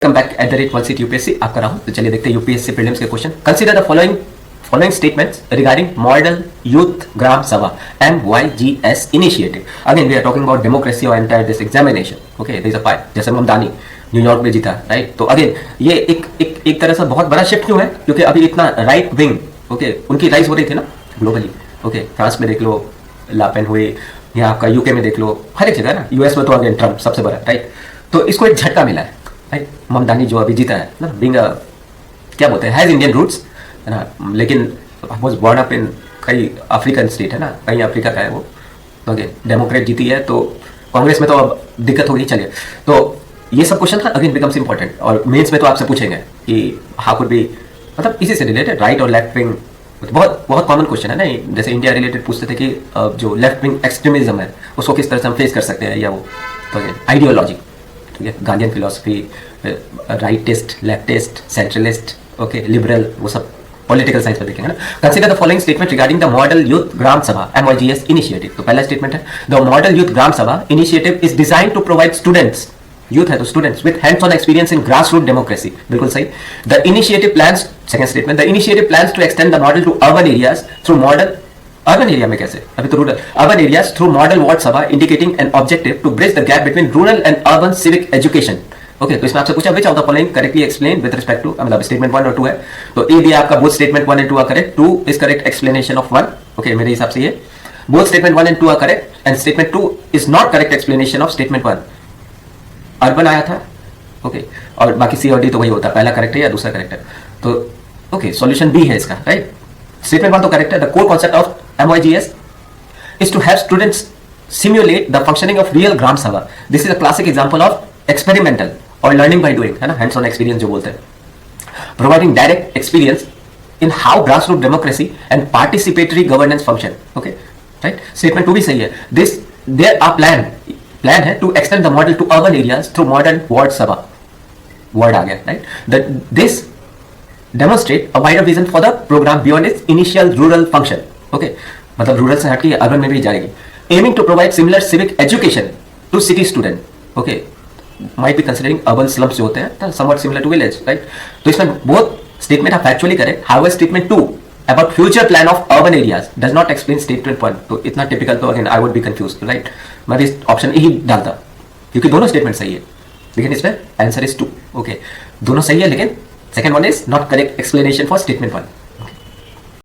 Welcome back @1seat UPSC आप कर रहा हूं। तो चलिए देखते हैं यूपीएससी प्रीलिम्स के question. Consider the following statements regarding model youth gram sabha MYGS initiative. Again we are talking about democracy और entire this examination. Okay, there is a part जैसे ममदानी न्यूयॉर्क में जीता, राइट। तो अगेन ये एक तरह से बहुत बड़ा शिफ्ट क्यों है, क्योंकि अभी इतना राइट विंग ओके उनकी राइज हो रही थी ना ग्लोबली। ओके, फ्रांस में देख लो लापेन हुए, या आपका यूके में देख लो, हर एक जगह ना। यूएस में तो अगेन ट्रम्प सबसे बड़ा, राइट। तो इसको एक झटका मिला है, राइट। ममदानी जो अभी जीता है ना, बिंग क्या बोलते हैं, हैज इंडियन रूट्स है ना, लेकिन वाज बॉर्न अप इन कई अफ्रीकन स्टेट है ना, कहीं अफ्रीका का है वो। ओके, डेमोक्रेट जीती है तो कांग्रेस में तो अब दिक्कत होगी। चलिए, तो ये सब क्वेश्चन अगेन बिकम्स इंपॉर्टेंट और मेंस में तो आपसे पूछेंगे कि हाउ कुड बी, मतलब इसी से रिलेटेड राइट और लेफ्ट विंग, बहुत बहुत कॉमन क्वेश्चन है ना। जैसे इंडिया रिलेटेड पूछते थे कि जो लेफ्ट विंग एक्सट्रीमिज्म है उसको किस तरह से हम फेस कर सकते हैं, या वो तो आइडियोलॉजी, ठीक है, Gandhian philosophy, rightist, leftist, centralist, okay, liberal, वो सब पॉलिटिकल साइंस में देखेंगे ना। Consider the following statement regarding the model youth gram sabha MYGS initiative. तो पहला स्टेटमेंट है the model youth gram sabha initiative is design to provide students, youth है तो students, with hands on experience in grass root democracy. बिल्कुल सही। The initiative plans, second statement, the initiative plans to extend the model to urban areas through model, urban area में कैसे, अभी तो rural, urban areas through model ward sabha indicating an objective to bridge the gap between rural and urban civic education. Okay, तो इसमें आपसे पूछा which of the following correctly explain with respect to, मतलब statement 1 और 2 है। तो ए दिया आपका, both statement 1 and 2 are correct, 2 is correct explanation of 1। Okay, मेरे हिसाब से ये both statement 1 and 2 are correct and statement 2 is not correct explanation of statement 1। Urban आया था, ओके, और बाकी सी और डी तो वही होता है, पहला करेक्ट है या दूसरा करेक्ट है। तो ओके, सॉल्यूशन बी है इसका, राइट। स्टेटमेंट 1 तो करेक्ट है। The core concept of MYGS is to have students simulate the functioning of real gram sabha. This is a classic example of experimental or learning by doing, है ना, hands on experience जो बोलते हैं, providing direct experience in how grassroots democracy and participatory governance function. Okay, right. Statement 2 भी सही है। This there are plan है to extend the model to urban areas through modern ward sabha. Word आ गया, right. That this demonstrate a wider vision for the program beyond its initial rural function. Okay, मतलब rural से हटके urban में भी जाएगी। Aiming to provide similar civic education to city student. Okay, might be considering urban slums जो होते हैं somewhat similar to village, right. तो इसमें both statement are factually correct. However statement 2 about future plan of urban areas does not explain statement 1। तो इतना typical तो again I would be confused, right. मैं भी ऑप्शन ही डालता क्योंकि दोनों स्टेटमेंट सही है, लेकिन इसमें आंसर इज 2। ओके, दोनों सही है, लेकिन second one is not correct explanation for statement 1।